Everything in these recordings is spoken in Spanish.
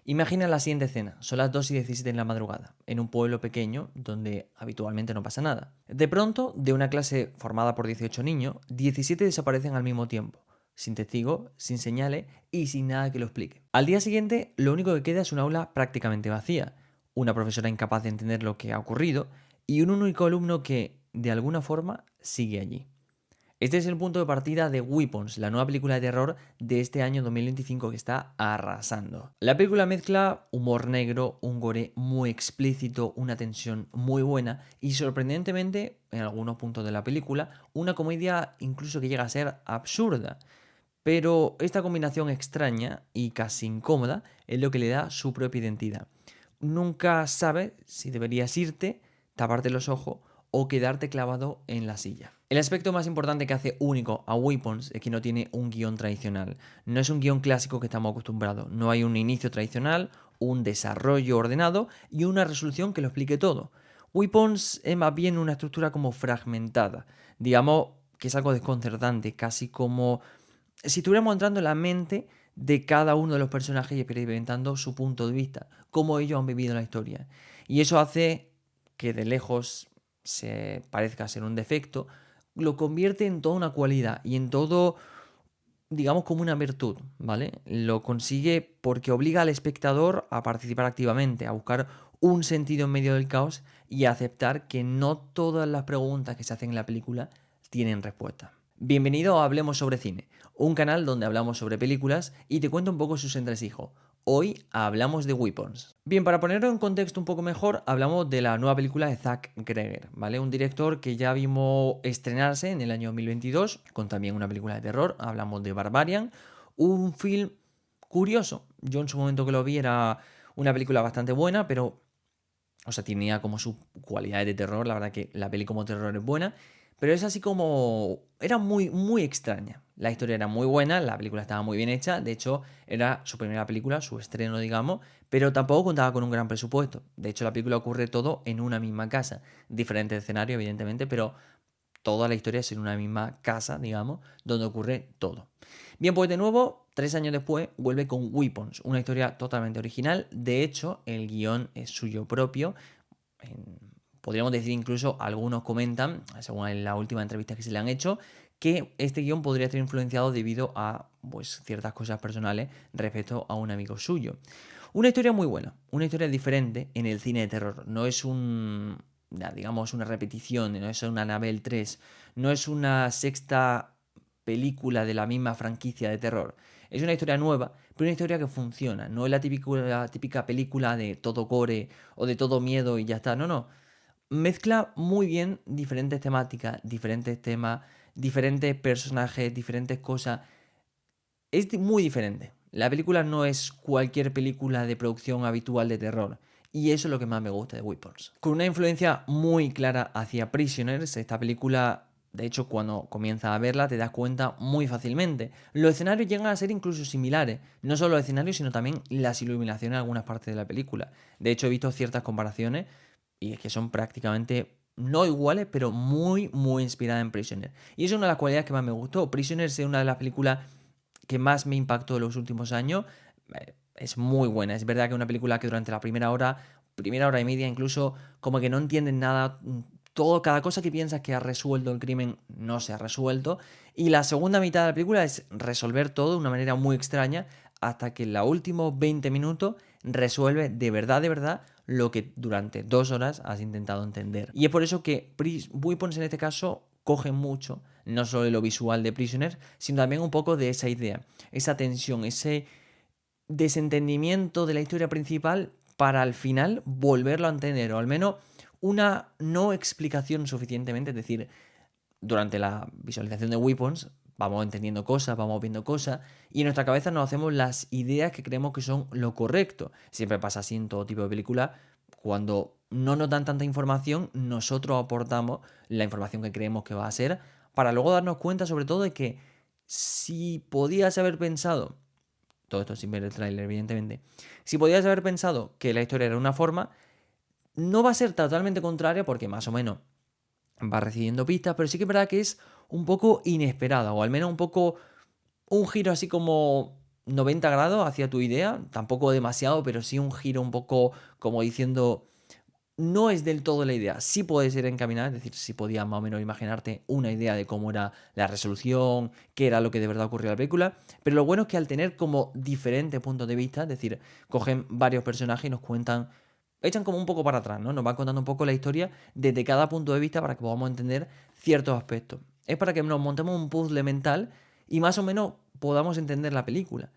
Imagina la siguiente escena, son las 2:17 en la madrugada, en un pueblo pequeño donde habitualmente no pasa nada. De pronto, de una clase formada por 18 niños, 17 desaparecen al mismo tiempo, sin testigo, sin señales y sin nada que lo explique. Al día siguiente, lo único que queda es un aula prácticamente vacía, una profesora incapaz de entender lo que ha ocurrido y un único alumno que, de alguna forma, sigue allí. Este es el punto de partida de Weapons, la nueva película de terror de este año 2025 que está arrasando. La película mezcla humor negro, un gore muy explícito, una tensión muy buena y sorprendentemente, en algunos puntos de la película, una comedia incluso que llega a ser absurda. Pero esta combinación extraña y casi incómoda es lo que le da su propia identidad. Nunca sabes si deberías irte, taparte los ojos o quedarte clavado en la silla. El aspecto más importante que hace único a Weapons es que no tiene un guión tradicional. No es un guión clásico que estamos acostumbrados. No hay un inicio tradicional, un desarrollo ordenado y una resolución que lo explique todo. Weapons es más bien una estructura como fragmentada. Digamos que es algo desconcertante, casi como si estuviéramos entrando en la mente de cada uno de los personajes y experimentando su punto de vista, cómo ellos han vivido la historia. Y eso hace que de lejos se parezca ser un defecto, lo convierte en toda una cualidad y en todo, digamos, como una virtud, ¿vale? Lo consigue porque obliga al espectador a participar activamente, a buscar un sentido en medio del caos y a aceptar que no todas las preguntas que se hacen en la película tienen respuesta. Bienvenido a Hablemos sobre Cine, un canal donde hablamos sobre películas y te cuento un poco sus entresijos. Hoy hablamos de Weapons. Bien, para ponerlo en contexto un poco mejor, hablamos de la nueva película de Zack Greger, ¿vale? Un director que ya vimos estrenarse en el año 2022, con también una película de terror, hablamos de Barbarian, un film curioso. Yo en su momento que lo vi era una película bastante buena, pero, o sea, tenía como sus cualidades de terror, la verdad que la peli como terror es buena, pero es así como... Era muy, muy extraña. La historia era muy buena, la película estaba muy bien hecha, de hecho era su primera película, su estreno digamos, pero tampoco contaba con un gran presupuesto. De hecho la película ocurre todo en una misma casa, diferente escenario evidentemente, pero toda la historia es en una misma casa, digamos, donde ocurre todo. Bien, pues de nuevo, 3 años después, vuelve con Weapons, una historia totalmente original. De hecho, el guión es suyo propio. Podríamos decir incluso, algunos comentan, según en la última entrevista que se le han hecho, que este guión podría estar influenciado debido a pues, ciertas cosas personales respecto a un amigo suyo. Una historia muy buena, una historia diferente en el cine de terror. No es digamos, una repetición, no es una Annabelle 3, no es una sexta película de la misma franquicia de terror. Es una historia nueva, pero una historia que funciona. No es la típica película de todo gore o de todo miedo y ya está. No, no. Mezcla muy bien diferentes temáticas, diferentes temas, diferentes personajes, diferentes cosas. Es muy diferente. La película no es cualquier película de producción habitual de terror. Y eso es lo que más me gusta de Weapons. Con una influencia muy clara hacia Prisoners, esta película, de hecho, cuando comienzas a verla te das cuenta muy fácilmente. Los escenarios llegan a ser incluso similares. No solo los escenarios, sino también las iluminaciones en algunas partes de la película. De hecho, he visto ciertas comparaciones y es que son prácticamente no iguales, pero muy, muy inspiradas en Prisoners. Y es una de las cualidades que más me gustó. Prisoners es una de las películas que más me impactó en los últimos años. Es muy buena. Es verdad que es una película que durante la primera hora y media incluso, como que no entienden nada. Todo, cada cosa que piensas que ha resuelto el crimen no se ha resuelto. Y la segunda mitad de la película es resolver todo de una manera muy extraña hasta que en los últimos 20 minutos resuelve de verdad, lo que durante 2 horas has intentado entender. Y es por eso que Weapons en este caso coge mucho, no solo de lo visual de Prisoner, sino también un poco de esa idea, esa tensión, ese desentendimiento de la historia principal para al final volverlo a entender, o al menos una no explicación suficientemente, es decir, durante la visualización de Weapons vamos entendiendo cosas, vamos viendo cosas y en nuestra cabeza nos hacemos las ideas que creemos que son lo correcto. Siempre pasa así en todo tipo de película. Cuando no nos dan tanta información, nosotros aportamos la información que creemos que va a ser para luego darnos cuenta sobre todo de que si podías haber pensado, todo esto sin ver el tráiler evidentemente, si podías haber pensado que la historia era de una forma, no va a ser totalmente contraria porque más o menos va recibiendo pistas, pero sí que es verdad que es un poco inesperada, o al menos un poco un giro así como 90 grados hacia tu idea, tampoco demasiado, pero sí un giro un poco como diciendo, no es del todo la idea, sí puede ser encaminada, es decir, sí podías más o menos imaginarte una idea de cómo era la resolución, qué era lo que de verdad ocurrió en la película, pero lo bueno es que al tener como diferentes puntos de vista, es decir, cogen varios personajes y nos cuentan, echan como un poco para atrás, ¿no? Nos van contando un poco la historia desde cada punto de vista para que podamos entender ciertos aspectos. Es para que nos montemos un puzzle mental y más o menos podamos entender la película.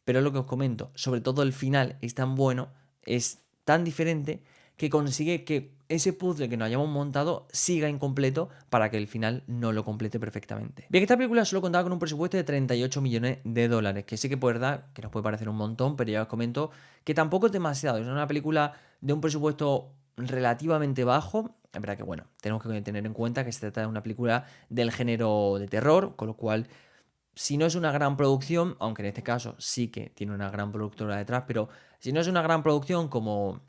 Pero es lo que os comento, sobre todo el final es tan bueno, es tan diferente, que consigue que ese puzzle que nos hayamos montado siga incompleto para que el final no lo complete perfectamente. Bien, esta película solo contaba con un presupuesto de 38 millones de dólares, que sí que puede verdad que nos puede parecer un montón, pero ya os comento que tampoco es demasiado. Es una película de un presupuesto relativamente bajo. Es verdad que, bueno, tenemos que tener en cuenta que se trata de una película del género de terror, con lo cual si no es una gran producción, aunque en este caso sí que tiene una gran productora detrás, pero si no es una gran producción como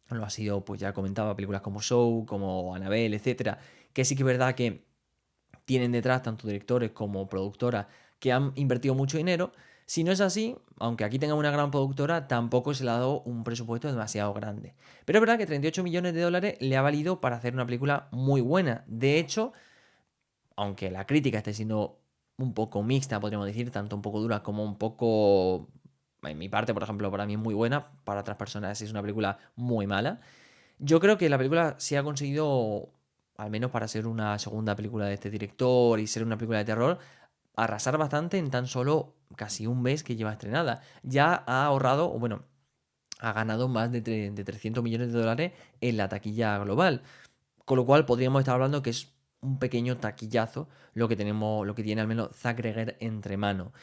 lo ha sido, pues ya comentaba, películas como Show, como Annabelle, etcétera, que sí que es verdad que tienen detrás tanto directores como productoras que han invertido mucho dinero. Si no es así, aunque aquí tenga una gran productora, tampoco se le ha dado un presupuesto demasiado grande. Pero es verdad que 38 millones de dólares le ha valido para hacer una película muy buena. De hecho, aunque la crítica esté siendo un poco mixta, podríamos decir, tanto un poco dura como un poco... En mi parte, por ejemplo, para mí es muy buena, para otras personas es una película muy mala. Yo creo que la película sí ha conseguido, al menos para ser una segunda película de este director y ser una película de terror, arrasar bastante en tan solo casi un mes que lleva estrenada. Ya ha ahorrado, o bueno, ha ganado más de 300 millones de dólares en la taquilla global. Con lo cual podríamos estar hablando que es un pequeño taquillazo lo que tenemos, lo que tiene al menos Zack Snyder entre manos.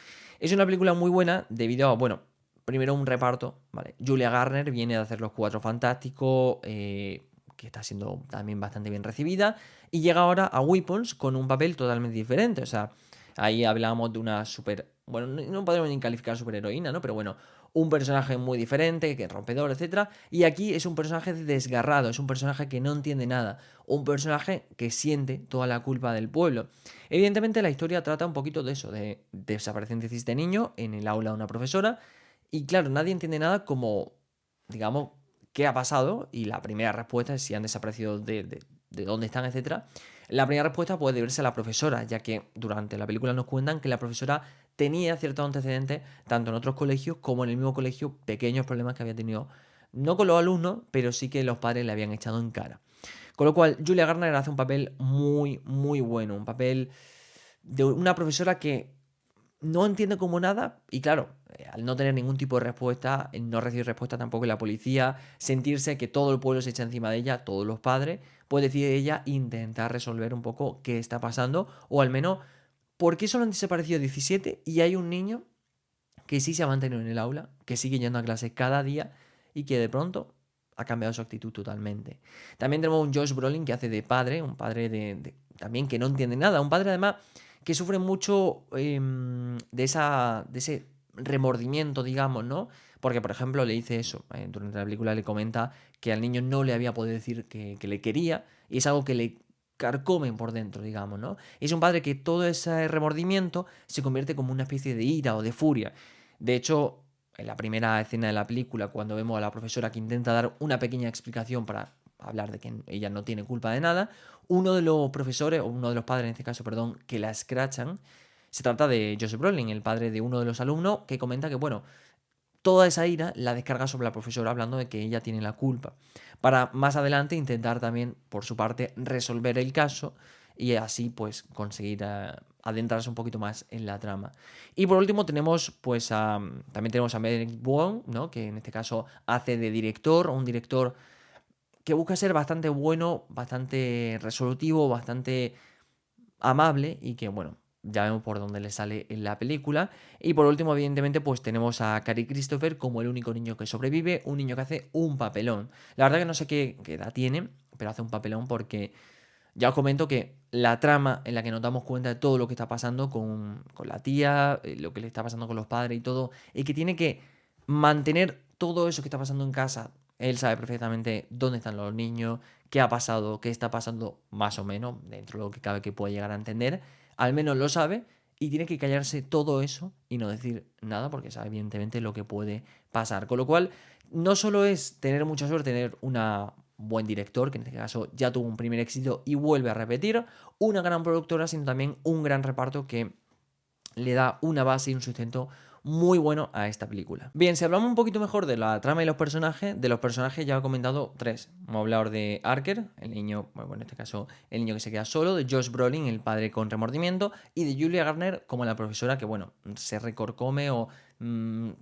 Es una película muy buena debido a, bueno, primero un reparto, ¿vale? Julia Garner viene de hacer Los Cuatro Fantásticos, que está siendo también bastante bien recibida, y llega ahora a Weapons con un papel totalmente diferente, o sea, ahí hablamos de una super, bueno, no podemos ni calificar superheroína, ¿no? Pero bueno, un personaje muy diferente, que es rompedor, etcétera, y aquí es un personaje desgarrado, es un personaje que no entiende nada, un personaje que siente toda la culpa del pueblo. Evidentemente la historia trata un poquito de eso, de desaparición de este niño en el aula de una profesora, y claro, nadie entiende nada como, digamos, qué ha pasado, y la primera respuesta es si han desaparecido de dónde están, etcétera. La primera respuesta puede deberse a la profesora, ya que durante la película nos cuentan que la profesora tenía ciertos antecedentes, tanto en otros colegios como en el mismo colegio, pequeños problemas que había tenido, no con los alumnos, pero sí que los padres le habían echado en cara. Con lo cual, Julia Garner hace un papel muy, muy bueno, un papel de una profesora que no entiende como nada y claro, al no tener ningún tipo de respuesta, no recibir respuesta tampoco en la policía, sentirse que todo el pueblo se echa encima de ella, todos los padres, pues decide ella intentar resolver un poco qué está pasando o al menos por qué solo han desaparecido 17 y hay un niño que sí se ha mantenido en el aula, que sigue yendo a clase cada día y que de pronto ha cambiado su actitud totalmente. También tenemos un Josh Brolin que hace de padre, un padre también que no entiende nada, un padre además que sufre mucho de ese remordimiento, digamos, ¿no? Porque, por ejemplo, le dice eso, durante la película le comenta que al niño no le había podido decir que le quería y es algo que le carcomen por dentro, digamos, ¿no? Y es un padre que todo ese remordimiento se convierte como una especie de ira o de furia. De hecho, en la primera escena de la película, cuando vemos a la profesora que intenta dar una pequeña explicación para hablar de que ella no tiene culpa de nada, uno de los profesores, o uno de los padres en este caso, perdón, que la escrachan, se trata de Joseph Brolin, el padre de uno de los alumnos, que comenta que, bueno, toda esa ira la descarga sobre la profesora hablando de que ella tiene la culpa, para más adelante intentar también, por su parte, resolver el caso y así pues conseguir adentrarse un poquito más en la trama. Y por último tenemos pues también tenemos a Merrick Wong, ¿no? Que en este caso hace de director, un director que busca ser bastante bueno, bastante resolutivo, bastante amable y que, bueno, ya vemos por dónde le sale en la película. Y por último, evidentemente, pues tenemos a Cary Christopher como el único niño que sobrevive, un niño que hace un papelón. La verdad que no sé qué edad tiene, pero hace un papelón porque ya os comento que la trama en la que nos damos cuenta de todo lo que está pasando con la tía, lo que le está pasando con los padres y todo, y que tiene que mantener todo eso que está pasando en casa. Él sabe perfectamente dónde están los niños, qué ha pasado, qué está pasando, más o menos, dentro de lo que cabe que puede llegar a entender. Al menos lo sabe y tiene que callarse todo eso y no decir nada porque sabe evidentemente lo que puede pasar. Con lo cual, no solo es tener mucha suerte, tener un buen director, que en este caso ya tuvo un primer éxito y vuelve a repetir, una gran productora, sino también un gran reparto que le da una base y un sustento muy bueno a esta película. Bien, si hablamos un poquito mejor de la trama y de los personajes ya he comentado tres. Vamos a hablar de Archer, el niño, bueno, en este caso el niño que se queda solo, de Josh Brolin, el padre con remordimiento, y de Julia Garner como la profesora que, bueno, se recorcome o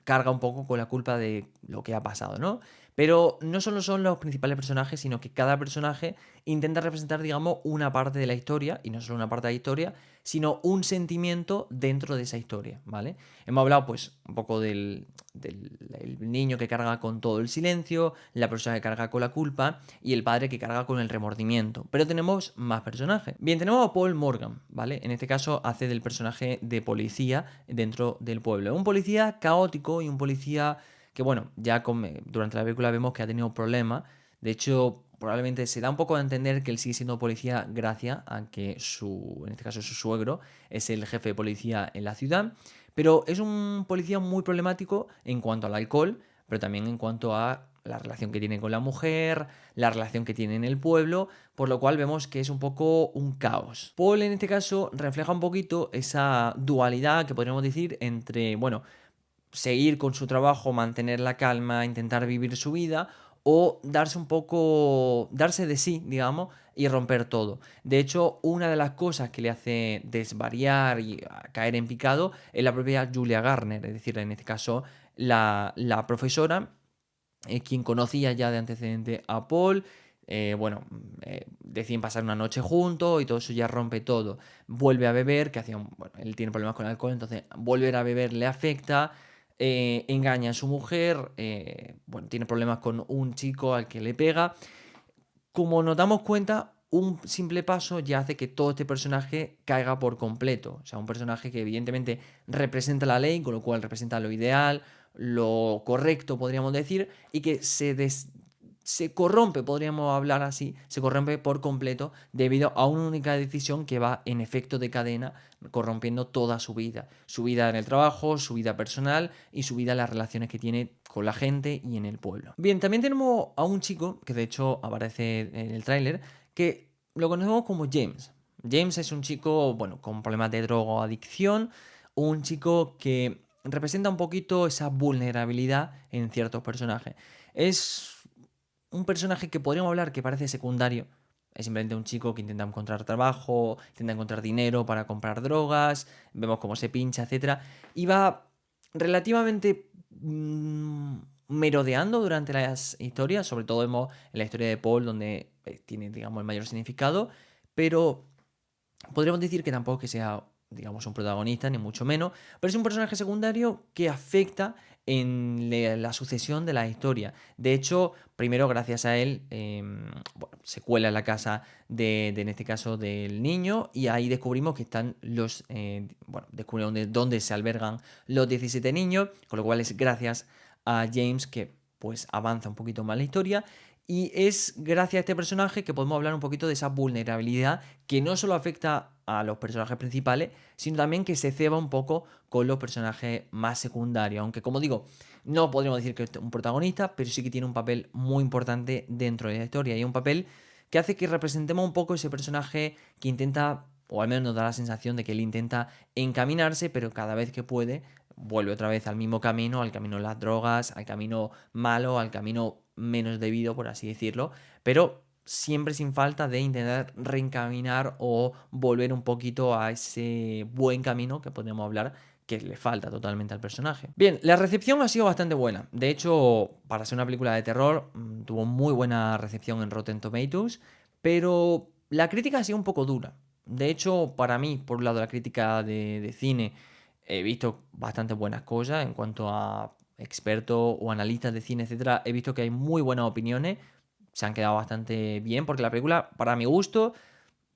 carga un poco con la culpa de lo que ha pasado, ¿no? Pero no solo son los principales personajes, sino que cada personaje intenta representar, digamos, una parte de la historia, y no solo una parte de la historia, sino un sentimiento dentro de esa historia, ¿vale? Hemos hablado, pues, un poco del niño que carga con todo el silencio, la persona que carga con la culpa y el padre que carga con el remordimiento. Pero tenemos más personajes. Bien, tenemos a Paul Morgan, ¿vale? En este caso hace del personaje de policía dentro del pueblo. Un policía caótico y un policía que, bueno, ya durante la película vemos que ha tenido problemas. De hecho, probablemente se da un poco a entender que él sigue siendo policía gracias a que en este caso su suegro, es el jefe de policía en la ciudad. Pero es un policía muy problemático en cuanto al alcohol, pero también en cuanto a la relación que tiene con la mujer, la relación que tiene en el pueblo, por lo cual vemos que es un poco un caos. Paul en este caso refleja un poquito esa dualidad que podríamos decir entre, bueno, seguir con su trabajo, mantener la calma, intentar vivir su vida o darse un poco, darse de sí, digamos, y romper todo. De hecho, una de las cosas que le hace desvariar y caer en picado es la propia Julia Garner, es decir, en este caso la profesora, quien conocía ya de antecedente a Paul. Bueno, deciden pasar una noche juntos y todo eso ya rompe todo. Vuelve a beber, que hacía bueno, él tiene problemas con el alcohol, entonces volver a beber le afecta. Engaña a su mujer, bueno, tiene problemas con un chico al que le pega. Como nos damos cuenta, un simple paso ya hace que todo este personaje caiga por completo. O sea, un personaje que evidentemente representa la ley, con lo cual representa lo ideal, lo correcto, podríamos decir, y que se corrompe, podríamos hablar así, se corrompe por completo debido a una única decisión que va en efecto de cadena, corrompiendo toda su vida en el trabajo, su vida personal y su vida en las relaciones que tiene con la gente y en el pueblo. Bien, también tenemos a un chico, que de hecho aparece en el tráiler, que lo conocemos como James. James es un chico, bueno, con problemas de drogadicción, un chico que representa un poquito esa vulnerabilidad en ciertos personajes. Es un personaje que podríamos hablar que parece secundario. Es simplemente un chico que intenta encontrar trabajo, intenta encontrar dinero para comprar drogas, vemos cómo se pincha, etcétera. Y va relativamente merodeando durante las historias, sobre todo vemos en la historia de Paul, donde tiene, digamos, el mayor significado, pero podríamos decir que tampoco que sea, digamos, un protagonista, ni mucho menos, pero es un personaje secundario que afecta en la sucesión de la historia. De hecho, primero gracias a él, bueno, se cuela en la casa en este caso, del niño, y ahí descubrimos que están bueno, descubrimos dónde se albergan los 17 niños, con lo cual es gracias a James que pues avanza un poquito más la historia. Y es gracias a este personaje que podemos hablar un poquito de esa vulnerabilidad que no solo afecta a los personajes principales, sino también que se ceba un poco con los personajes más secundarios. Aunque, como digo, no podríamos decir que es un protagonista, pero sí que tiene un papel muy importante dentro de la historia. Y un papel que hace que representemos un poco ese personaje que intenta, o al menos nos da la sensación de que él intenta encaminarse, pero cada vez que puede vuelve otra vez al mismo camino, al camino de las drogas, al camino malo, al camino menos debido, por así decirlo, pero siempre sin falta de intentar reencaminar o volver un poquito a ese buen camino que podemos hablar que le falta totalmente al personaje. Bien, la recepción ha sido bastante buena. De hecho, para ser una película de terror, tuvo muy buena recepción en Rotten Tomatoes, pero la crítica ha sido un poco dura. De hecho, para mí, por un lado, la crítica de cine, he visto bastante buenas cosas en cuanto a expertos o analistas de cine, etcétera. He visto que hay muy buenas opiniones, se han quedado bastante bien, porque la película, para mi gusto,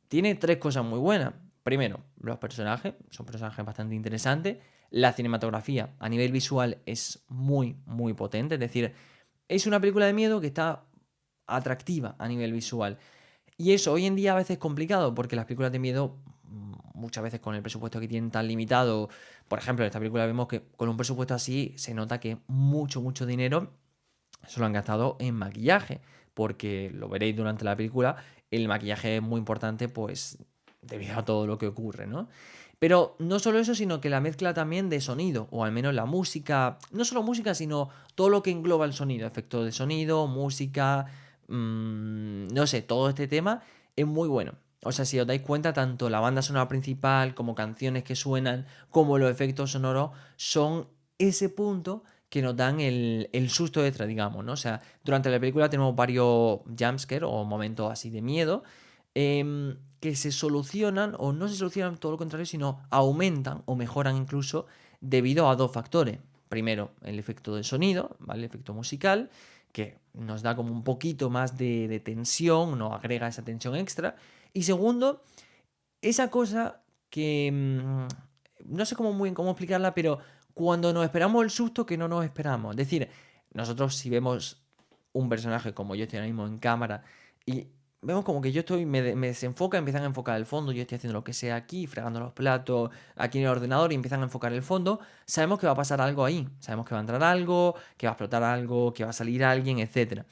tiene tres cosas muy buenas. Primero, los personajes, son personajes bastante interesantes. La cinematografía a nivel visual es muy, muy potente. Es decir, es una película de miedo que está atractiva a nivel visual. Y eso hoy en día a veces es complicado porque las películas de miedo muchas veces con el presupuesto que tienen tan limitado, por ejemplo, en esta película vemos que con un presupuesto así se nota que mucho dinero se lo han gastado en maquillaje, porque lo veréis durante la película, el maquillaje es muy importante, pues debido a todo lo que ocurre, ¿no? Pero no solo eso, sino que la mezcla también de sonido, o al menos la música, no solo música, sino todo lo que engloba el sonido, efectos de sonido, música, no sé, todo este tema es muy bueno. O sea, si os dais cuenta, tanto la banda sonora principal como canciones que suenan, como los efectos sonoros, son ese punto que nos dan el susto extra, digamos, ¿no? O sea, durante la película tenemos varios jumpscares o momentos así de miedo que se solucionan o no se solucionan todo lo contrario, sino aumentan o mejoran incluso debido a dos factores. Primero, el efecto de sonido, ¿vale? El efecto musical, que nos da como un poquito más de tensión, nos agrega esa tensión extra. Y segundo, esa cosa que no sé cómo muy bien cómo explicarla, pero cuando nos esperamos el susto que no nos esperamos. Es decir, nosotros si vemos un personaje como yo estoy ahora mismo en cámara y vemos como que yo estoy, me desenfoca, empiezan a enfocar el fondo, yo estoy haciendo lo que sea aquí, fregando los platos, aquí en el ordenador y empiezan a enfocar el fondo, sabemos que va a pasar algo ahí, sabemos que va a entrar algo, que va a explotar algo, que va a salir alguien, etcétera.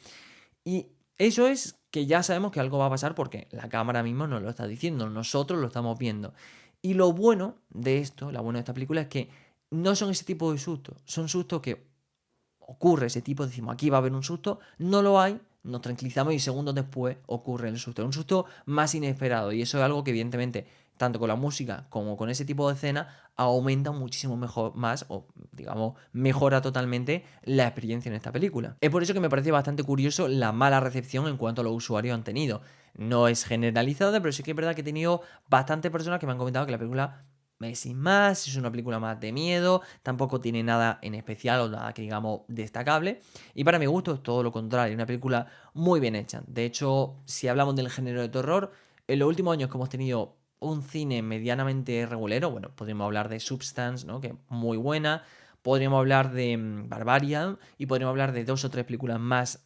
Y eso es que ya sabemos que algo va a pasar porque la cámara mismo nos lo está diciendo, nosotros lo estamos viendo. Y lo bueno de esto, lo bueno de esta película es que no son ese tipo de sustos, son sustos que ocurre ese tipo, decimos aquí va a haber un susto, no lo hay, nos tranquilizamos y segundos después ocurre el susto, un susto más inesperado y eso es algo que evidentemente tanto con la música como con ese tipo de escena aumenta muchísimo mejor más o digamos mejora totalmente la experiencia en esta película. Es por eso que me parece bastante curioso la mala recepción en cuanto a los usuarios han tenido. No es generalizado, pero sí que es verdad que he tenido bastantes personas que me han comentado que la película sin más, es una película más de miedo, tampoco tiene nada en especial o nada que digamos destacable. Y para mi gusto es todo lo contrario, una película muy bien hecha. De hecho, si hablamos del género de terror, en los últimos años que hemos tenido un cine medianamente regulero, bueno, podríamos hablar de Substance, ¿no? Que es muy buena, podríamos hablar de Barbarian y podríamos hablar de dos o tres películas más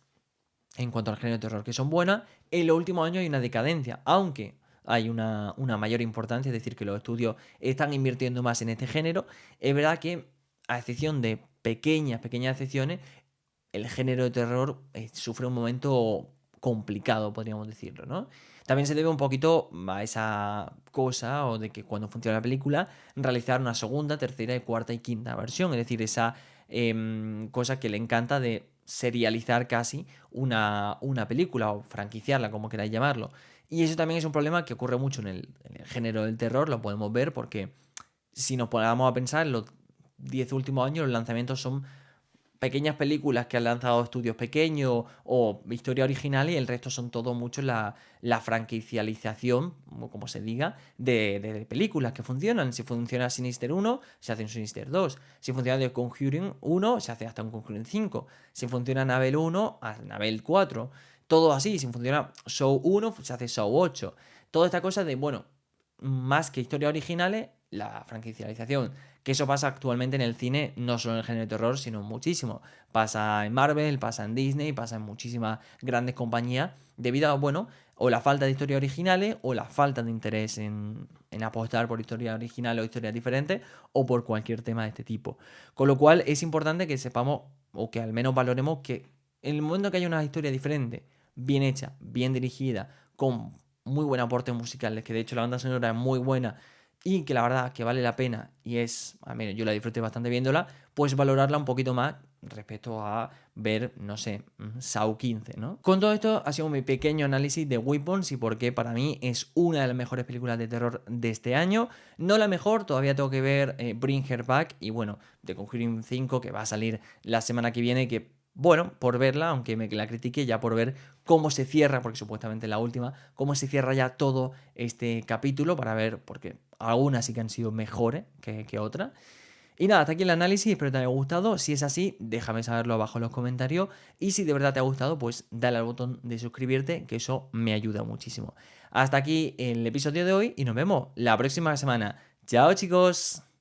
en cuanto al género de terror que son buenas. En los últimos años hay una decadencia, aunque hay una mayor importancia, es decir, que los estudios están invirtiendo más en este género. Es verdad que, a excepción de pequeñas excepciones, el género de terror sufre un momento complicado, podríamos decirlo, ¿no? También se debe un poquito a esa cosa, o de que cuando funciona la película, realizar una segunda, tercera, cuarta y quinta versión, es decir, esa cosa que le encanta de serializar casi una película o franquiciarla, como queráis llamarlo. Y eso también es un problema que ocurre mucho en el género del terror, lo podemos ver porque si nos ponemos a pensar, en los 10 últimos años los lanzamientos son pequeñas películas que han lanzado estudios pequeños o historia original y el resto son todo mucho la franquicialización, como se diga, de películas que funcionan. Si funciona Sinister 1, se hace un Sinister 2. Si funciona The Conjuring 1, se hace hasta un Conjuring 5. Si funciona Annabelle 1, Annabelle 4. Todo así. Si funciona Saw 1, se hace Saw 8. Toda esta cosa de, bueno, más que historias originales, la franquicialización. Que eso pasa actualmente en el cine, no solo en el género de terror, sino muchísimo. Pasa en Marvel, pasa en Disney, pasa en muchísimas grandes compañías, debido a, bueno, o la falta de historias originales, o la falta de interés en apostar por historias originales o historias diferentes, o por cualquier tema de este tipo. Con lo cual es importante que sepamos, o que al menos valoremos que en el momento que haya una historia diferente, bien hecha, bien dirigida, con muy buen aporte musical, que de hecho la banda sonora es muy buena, y que la verdad que vale la pena y es, al menos yo la disfruté bastante viéndola, pues valorarla un poquito más respecto a ver, no sé, Saw 15, ¿no? Con todo esto ha sido mi pequeño análisis de Weapons y por qué para mí es una de las mejores películas de terror de este año. No la mejor, todavía tengo que ver Bring Her Back y bueno, The Conjuring 5 que va a salir la semana que viene, que bueno, por verla, aunque me la critique, ya por ver cómo se cierra, porque supuestamente es la última, cómo se cierra ya todo este capítulo para ver, porque algunas sí que han sido mejores que otras. Y nada, hasta aquí el análisis, espero te haya gustado. Si es así, déjame saberlo abajo en los comentarios. Y si de verdad te ha gustado, pues dale al botón de suscribirte, que eso me ayuda muchísimo. Hasta aquí el episodio de hoy y nos vemos la próxima semana. Chao chicos.